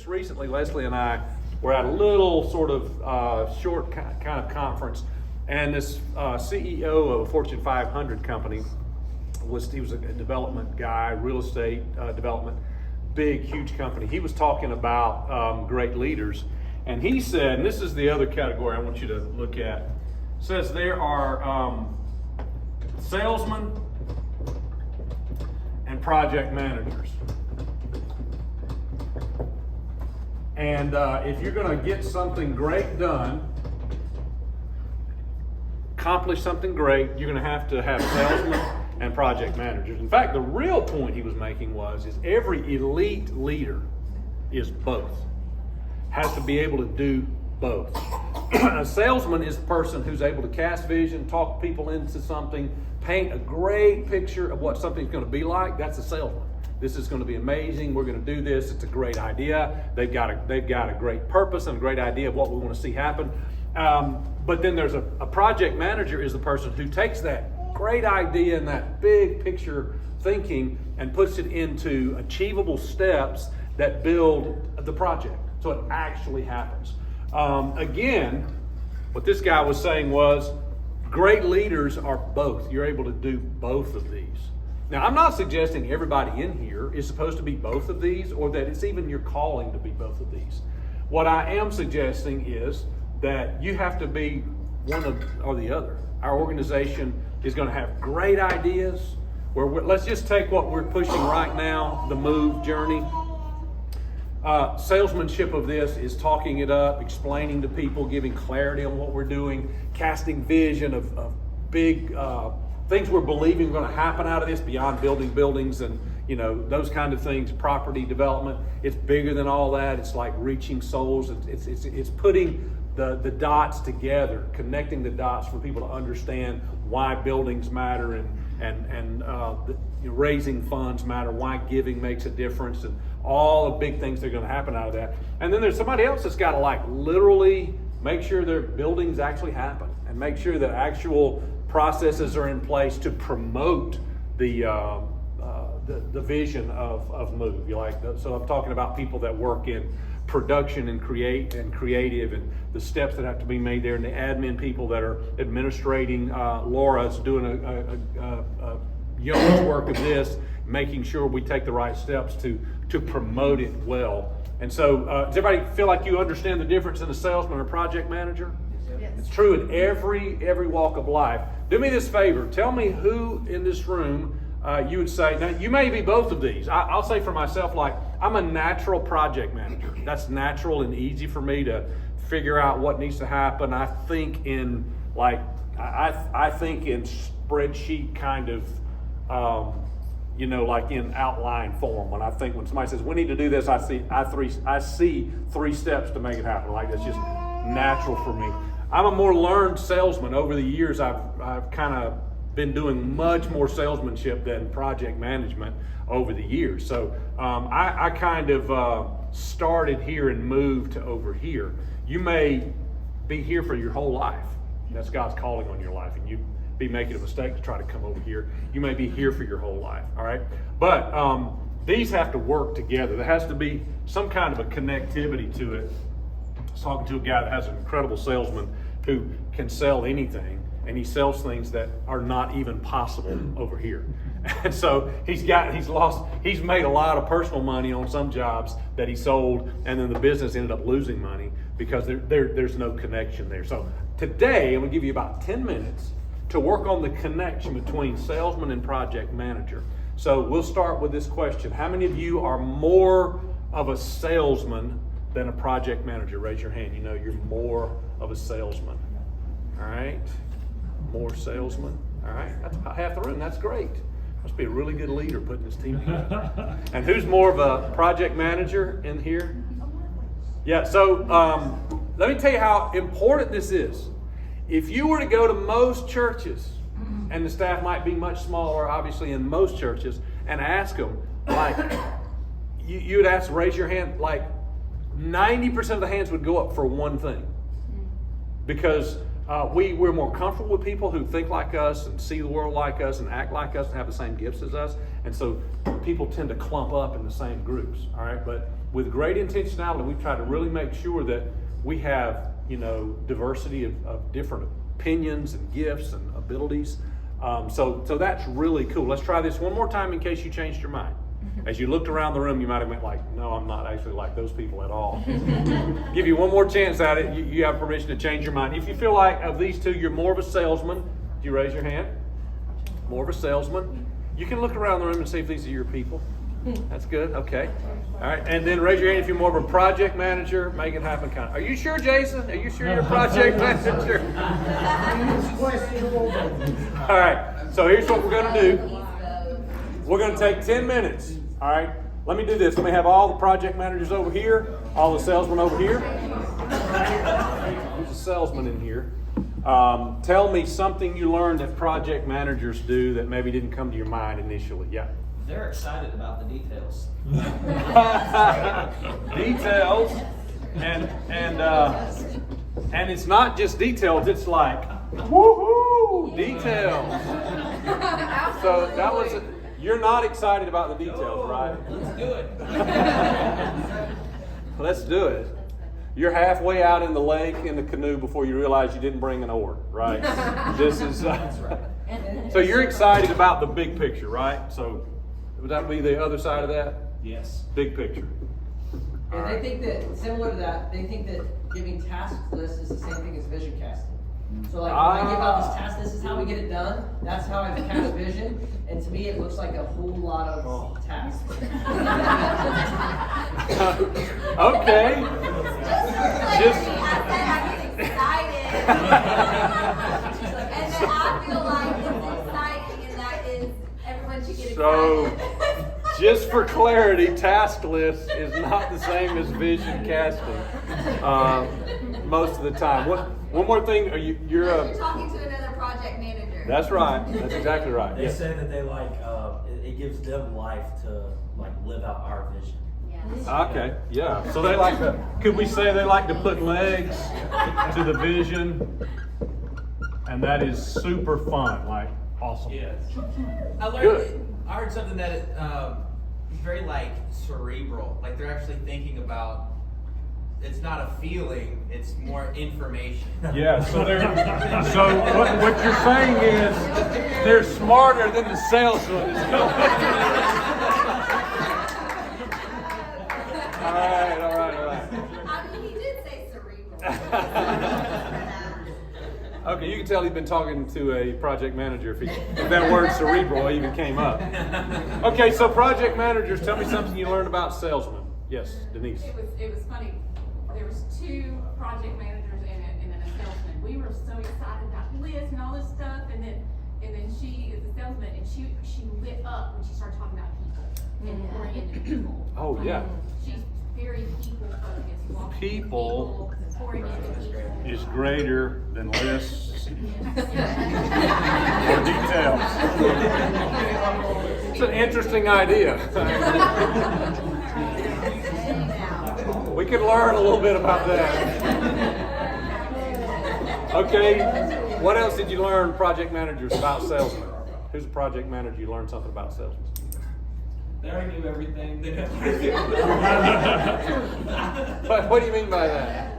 Just recently, Leslie and I were at a little sort of short kind of conference, and this CEO of a Fortune 500 company he was a development guy, real estate development, big, huge company. He was talking about great leaders, and he said, and this is the other category I want you to look at, says there are salesmen and project managers. And if you're going to get something great done, accomplish something great, you're going to have salesmen and project managers. In fact, the real point he was making is every elite leader is both. Has to be able to do both. A salesman is the person who's able to cast vision, talk people into something, paint a great picture of what something's going to be like. That's a salesman. This is going to be amazing. We're going to do this. It's a great idea. They've got a great purpose and a great idea of what we want to see happen. But then there's a project manager is the person who takes that great idea and that big picture thinking and puts it into achievable steps that build the project so it actually happens. Again, what this guy was saying was great leaders are both. You're able to do both of these. Now, I'm not suggesting everybody in here is supposed to be both of these or that it's even your calling to be both of these. What I am suggesting is that you have to be one of or the other. Our organization is going to have great ideas. Let's just take what we're pushing right now, the move journey. Salesmanship of this is talking it up, explaining to people, giving clarity on what we're doing, casting vision of big things we're believing are going to happen out of this beyond building buildings and those kind of things, property development. It's bigger than all that. It's like reaching souls. It's putting the dots together, connecting the dots for people to understand why buildings matter and raising funds matter, why giving makes a difference, and all the big things that are going to happen out of that. And then there's somebody else that's got to literally make sure their buildings actually happen and make sure that actual processes are in place to promote the vision of move. So I'm talking about people that work in production and creative and the steps that have to be made there, and the admin people that are administrating. Laura's doing a yeoman's work of this, making sure we take the right steps to promote it well. And so does everybody feel like you understand the difference in a salesman or project manager? Yes. It's true in every walk of life. Do me this favor. Tell me who in this room you would say, now you may be both of these. I'll say for myself, I'm a natural project manager. That's natural and easy for me to figure out what needs to happen. I think in I think in spreadsheet kind of, in outline form. When somebody says we need to do this, I see three steps to make it happen. That's just natural for me. I'm a more learned salesman. Over the years, I've kind of been doing much more salesmanship than project management over the years. So I kind of started here and moved to over here. You may be here for your whole life. That's God's calling on your life, and you be making a mistake to try to come over here. You may be here for your whole life, all right? But these have to work together. There has to be some kind of a connectivity to it. I was talking to a guy that has an incredible salesman who can sell anything, and he sells things that are not even possible over here. And so he's made a lot of personal money on some jobs that he sold, and then the business ended up losing money because there's no connection there. So today, I'm gonna give you about 10 minutes to work on the connection between salesman and project manager. So we'll start with this question. How many of you are more of a salesman than a project manager? Raise your hand. You're more of a salesman. All right. More salesman. All right. That's about half the room. That's great. Must be a really good leader putting this team together. And who's more of a project manager in here? Yeah. So let me tell you how important this is. If you were to go to most churches, and the staff might be much smaller, obviously, in most churches, and ask them, you would ask, raise your hand, 90% of the hands would go up for one thing. Because we're more comfortable with people who think like us and see the world like us and act like us and have the same gifts as us. And so people tend to clump up in the same groups, all right? But with great intentionality, we've tried to really make sure that we have, diversity of different opinions and gifts and abilities. So that's really cool. Let's try this one more time in case you changed your mind. As you looked around the room, you might have been like, no, I'm not actually like those people at all. Give you one more chance at it. You have permission to change your mind. If you feel like of these two, you're more of a salesman, do you raise your hand? More of a salesman. You can look around the room and see if these are your people. That's good. Okay. All right. And then raise your hand if you're more of a project manager, make it happen kind of. Are you sure, Jason? Are you sure you're a project manager? All right. So here's what we're going to do. We're going to take 10 minutes. All right. Let me do this. Let me have all the project managers over here, all the salesmen over here. Who's a salesman in here? Tell me something you learned that project managers do that maybe didn't come to your mind initially. Yeah. They're excited about the details. Details, and it's not just details. It's like woohoo details. So that was. You're not excited about the details, right? Let's do it. Let's do it. You're halfway out in the lake in the canoe before you realize you didn't bring an oar, right? This is. That's right. So you're excited about the big picture, right? So would that be the other side of that? Yes. Big picture. And they think that, similar to that, they think that giving task lists is the same thing as vision casting. So like, when I give out this task, this is how we get it done. That's how I cast vision. And to me, it looks like a whole lot of tasks. Okay. Just. I get excited. And then I feel like it's exciting, and that is, everyone should get excited. So, just for clarity, task list is not the same as vision casting most of the time. One more thing, You're talking to another project manager. That's right. That's exactly right. They Yes. say that they like it gives them life to like live out our vision. Okay. Yeah. So they like to. Could we say they like to put legs to the vision, and that is super fun. Like awesome. Yes. I learned. Good. I heard something that is very like cerebral. Like they're actually thinking about. It's not a feeling; it's more information. Yeah. So what you're saying is they're smarter than the salesman. All right. I mean, he did say cerebral. Okay, you can tell he's been talking to a project manager if that word cerebral even came up. Okay, so project managers, tell me something you learned about salesmen. Yes, Denise. It was funny. There was two project managers and then a salesman. We were so excited about lists and all this stuff, and then she is a salesman, and she lit up when she started talking about people and oriented people. Oh yeah. She's very people focused. People oriented people. is greater than lists or details. It's an interesting idea. We could learn a little bit about that. Okay, what else did you learn, project managers, about salesmen? Who's a project manager you learned something about salesmen? They already knew everything. They What do you mean by that?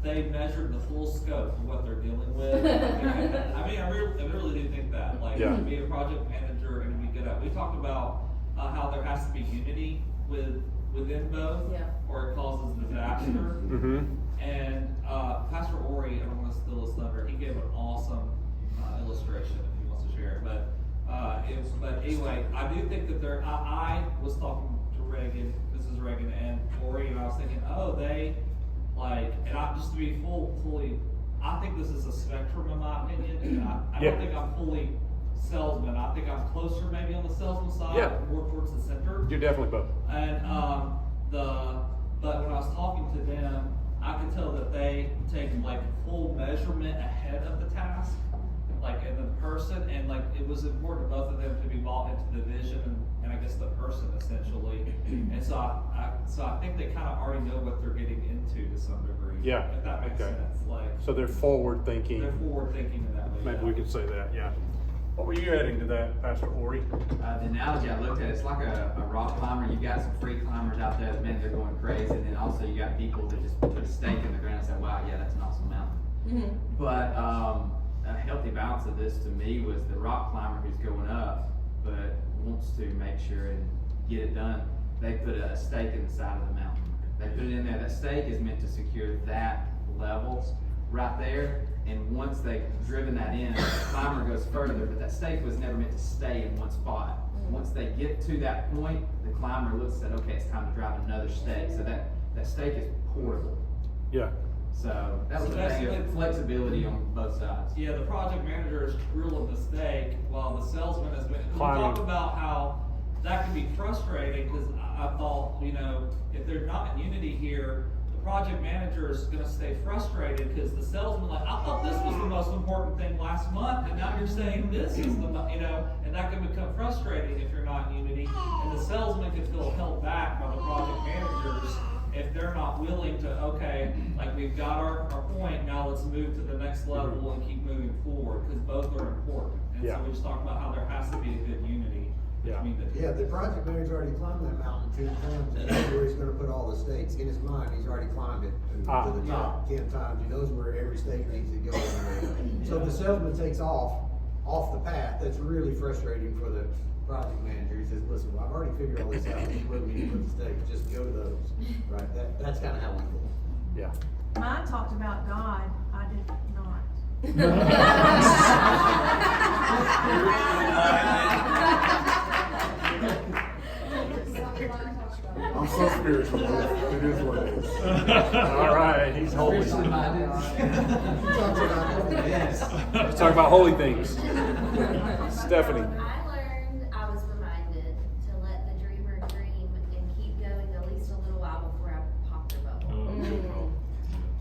They measured the full scope of what they're dealing with. I really do think that. Like, Yeah. to be a project manager and to be good at. We talked about how there has to be unity within both, Yeah. or it causes disaster. Mm-hmm. And Pastor Ori, I don't want to steal his thunder, he gave an awesome illustration if he wants to share it. But anyway, I do think that I was talking to Mrs. Reagan and Ori, and I was thinking, they just to be fully, I think this is a spectrum in my opinion, and I Yeah. don't think I'm fully salesman. I think I'm closer maybe on the salesman side, Yeah. more towards the center. You're definitely both. And but when I was talking to them, I could tell that they take like full measurement ahead of the task, like in the person, and like it was important for both of them to be bought into the vision and I guess the person essentially. And so I think they kind of already know what they're getting into to some degree. Yeah. If that makes Okay. sense. Like So they're forward thinking. they're forward thinking in that way. Maybe yeah. we could say that, yeah. What were you adding to that, Pastor Ori? The analogy I looked at, it's like a rock climber. You've got some free climbers out there that, man, they're going crazy. And then also you got people that just put a stake in the ground and say, wow, yeah, that's an awesome mountain. Mm-hmm. But a healthy balance of this to me was the rock climber who's going up, but wants to make sure and get it done. They put a stake in the side of the mountain. They put it in there. That stake is meant to secure that level right there. And once they've driven that in, the climber goes further, but that stake was never meant to stay in one spot. Once they get to that point, the climber looks at, okay, it's time to drive another stake. So that stake is portable. Yeah. So that was a thing of flexibility on both sides. Yeah, the project manager is drilling the stake while the salesman has been. We Climbing. talked about how that can be frustrating because I thought, if they're not in unity here, the project manager is going to stay frustrated because the salesman, like, I thought this was the most important thing last month, and now you're saying this is the, and that can become frustrating if you're not in unity. And the salesman can feel held back by the project managers if they're not willing to, okay, like we've got our point, now let's move to the next level and keep moving forward, because both are important. And Yeah. so we just talked about how there has to be a good unity between the two. Yeah, the project manager's already climbed that mountain 10 times, and knows where he's gonna put all the stakes. In his mind, he's already climbed it to the top 10 times. He knows where every stake needs to go. So if the salesman takes off the path, that's really frustrating for the project manager. He says, listen, well, I've already figured all this out, where we need to put the stakes, just go to those, right? That's kinda how we go. Yeah. Mine talked about God, I did not. I'm so spiritual. It is what it is. All right, he's holy. Let's He talks about Yes. talk about holy things. Stephanie. I learned, I was reminded to let the dreamer dream and keep going at least a little while before I pop their bubble.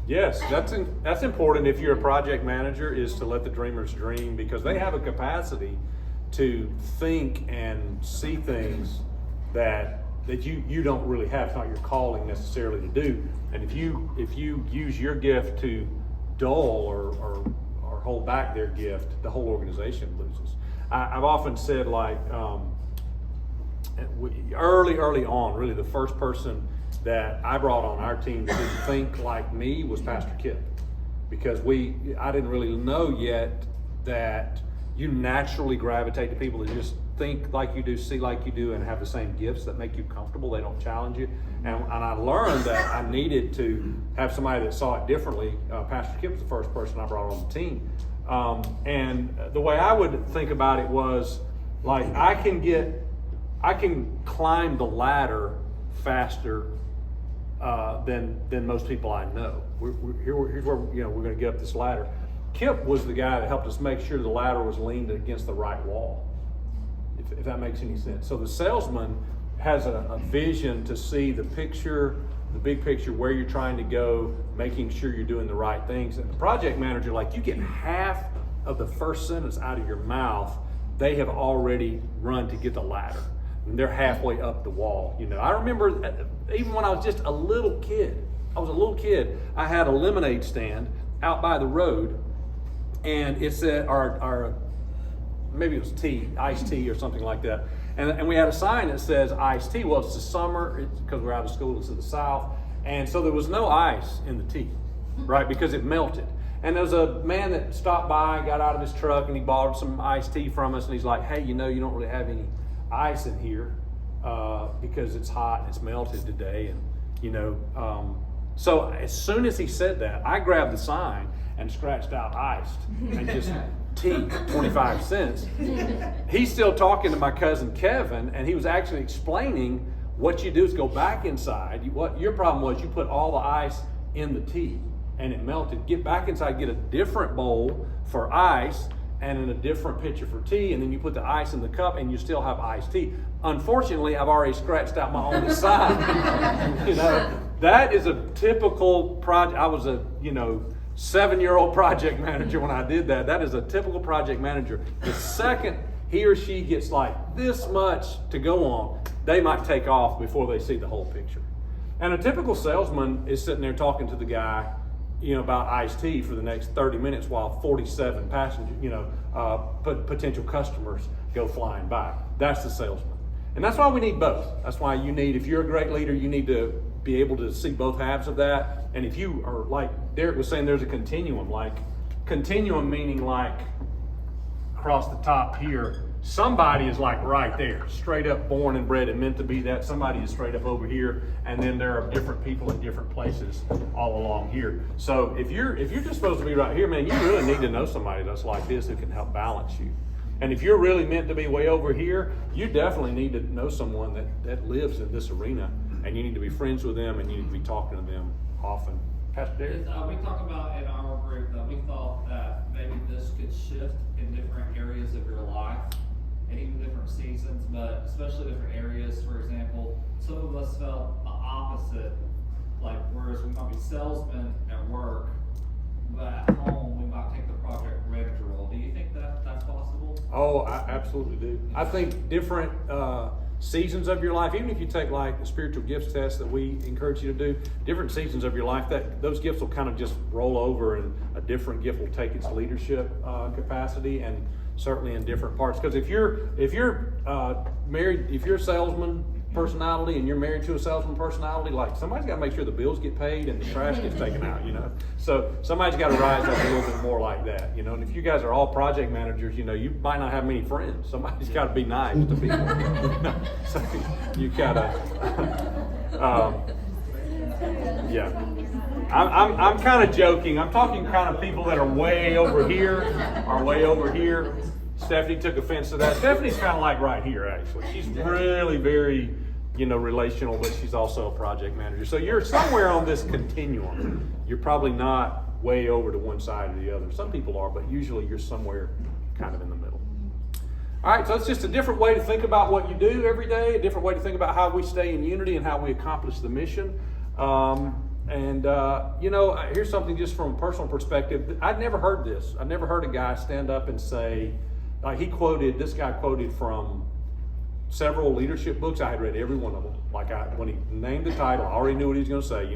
Yes, that's important if you're a project manager, is to let the dreamers dream, because they have a capacity to think and see things that you don't really have. It's not your calling necessarily to do. And if you use your gift to dull or hold back their gift, the whole organization loses. I've often said, like, early on, really the first person that I brought on our team that didn't think like me was Pastor Kip, because I didn't really know yet that you naturally gravitate to people that just think like you do, see like you do, and have the same gifts that make you comfortable. They don't challenge you. And I learned that I needed to have somebody that saw it differently. Pastor Kip was the first person I brought on the team. And the way I would think about it was, like, I can climb the ladder faster than most people I know. Here's where we're going to get up this ladder. Kip was the guy that helped us make sure the ladder was leaned against the right wall, if that makes any sense. So the salesman has a vision to see the picture, the big picture, where you're trying to go, making sure you're doing the right things. And the project manager, like, you get half of the first sentence out of your mouth, they have already run to get the ladder. And they're halfway up the wall. I remember even when I was just a little kid, I had a lemonade stand out by the road, and it said, our maybe it was tea, iced tea or something like that. And we had a sign that says iced tea. Well, it's the summer, because we're out of school, it's in the South. And so there was no ice in the tea, right? Because it melted. And there was a man that stopped by, got out of his truck, and he bought some iced tea from us. And he's like, hey, you don't really have any ice in here because it's hot and it's melted today. And, so as soon as he said that, I grabbed the sign and scratched out iced and just tea, 25 cents. He's still talking to my cousin Kevin, and he was actually explaining what you do is go back inside. What your problem was, you put all the ice in the tea and it melted. Get back inside, get a different bowl for ice and in a different pitcher for tea, and then you put the ice in the cup and you still have iced tea. Unfortunately, I've already scratched out my own sign. That is a typical project. I was a 7-year-old project manager when I did that. That is a typical project manager. The second he or she gets like this much to go on, they might take off before they see the whole picture. And a typical salesman is sitting there talking to the guy, about iced tea for the next 30 minutes while 47 passengers, potential customers go flying by. That's the salesman. And that's why we need both. That's why if you're a great leader, you need to be able to see both halves of that. And if you are, like Derek was saying, there's a continuum, meaning like across the top here, somebody is like right there, straight up born and bred and meant to be that. Somebody is straight up over here, and then there are different people in different places all along here. So if you're just supposed to be right here, man, you really need to know somebody that's like this who can help balance you. And if you're really meant to be way over here, you definitely need to know someone that lives in this arena, and you need to be friends with them, and you need to be talking to them often. Pastor Derek? We talked about in our group that we thought that maybe this could shift in different areas of your life and even different seasons, but especially different areas. For example, some of us felt the opposite, like whereas we might be salesmen at work, but at home we might take the project manager role. Do you think that that's possible? Oh, I absolutely do. I think different seasons of your life, even if you take like the spiritual gifts test that we encourage you to do, different seasons of your life, that those gifts will kind of just roll over, and a different gift will take its leadership capacity, and certainly in different parts. Because if you're married, if you're a salesman personality and you're married to a salesman personality, like somebody's got to make sure the bills get paid and the trash gets taken out, So somebody's got to rise up a little bit more like that, And if you guys are all project managers, you might not have many friends. Somebody's got to be nice to people. So you gotta, yeah. I'm kind of joking. I'm talking kind of people that are way over here, Stephanie took offense to that. Stephanie's kind of like right here, actually. She's really very, relational, but she's also a project manager. So you're somewhere on this continuum. You're probably not way over to one side or the other. Some people are, but usually you're somewhere kind of in the middle. All right, so it's just a different way to think about what you do every day, a different way to think about how we stay in unity and how we accomplish the mission. Here's something just from a personal perspective. I'd never heard this. I'd never heard a guy stand up and say, this guy quoted from several leadership books. I had read every one of them. When he named the title, I already knew what he was going to say,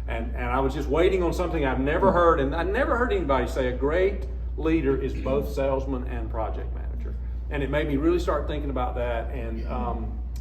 and I was just waiting on something I've never heard. And I never heard anybody say a great leader is both salesman and project manager. And it made me really start thinking about that. And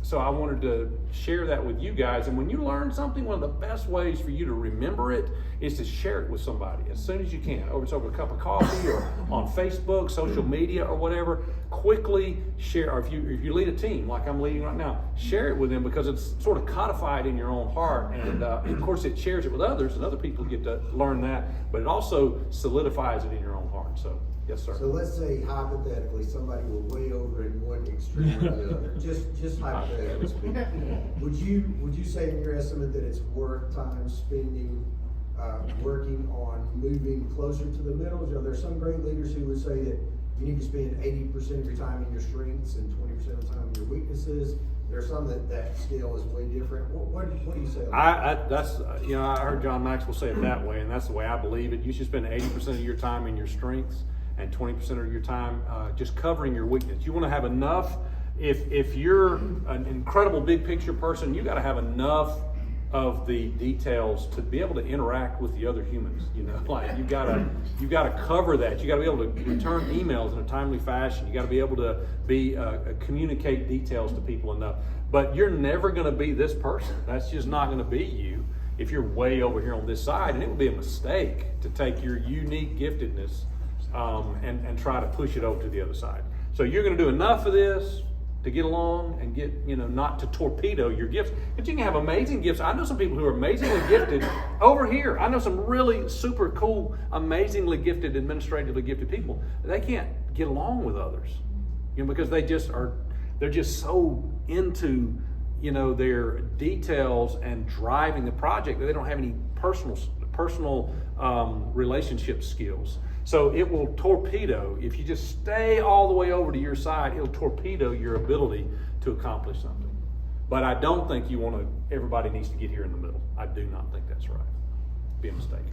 so I wanted to share that with you guys. And when you learn something, one of the best ways for you to remember it is to share it with somebody as soon as you can. It's over a cup of coffee or on Facebook, social media or whatever. Quickly share, or if you lead a team like I'm leading right now, share it with them, because it's sort of codified in your own heart. And of course it shares it with others, and other people get to learn that, but it also solidifies it in your own heart. So yes, sir. So let's say hypothetically somebody were way over in one extreme or the other. Just hypothetically speaking. Would you say in your estimate that it's worth time spending working on moving closer to the middle? Are there some great leaders who would say that you need to spend 80% of your time in your strengths and 20% of the time in your weaknesses? There are some that scale is way different. What do you say? I heard John Maxwell say it that way, and that's the way I believe it. You should spend 80% of your time in your strengths and 20% of your time just covering your weakness. You want to have enough. If you're an incredible big picture person, you got to have enough of the details to be able to interact with the other humans. You got to cover that. You got to be able to return emails in a timely fashion. You got to be able to communicate details to people enough. But you're never going to be this person. That's just not going to be you if you're way over here on this side. And it would be a mistake to take your unique giftedness and try to push it over to the other side. So you're going to do enough of this to get along and get, not to torpedo your gifts. But you can have amazing gifts. I know some people who are amazingly gifted over here. I know some really super cool, amazingly gifted, administratively gifted people. They can't get along with others, because they're just so into, their details and driving the project that they don't have any personal relationship skills. So it will torpedo, if you just stay all the way over to your side, it'll torpedo your ability to accomplish something. But I don't think everybody needs to get here in the middle. I do not think that's right. Be a mistake.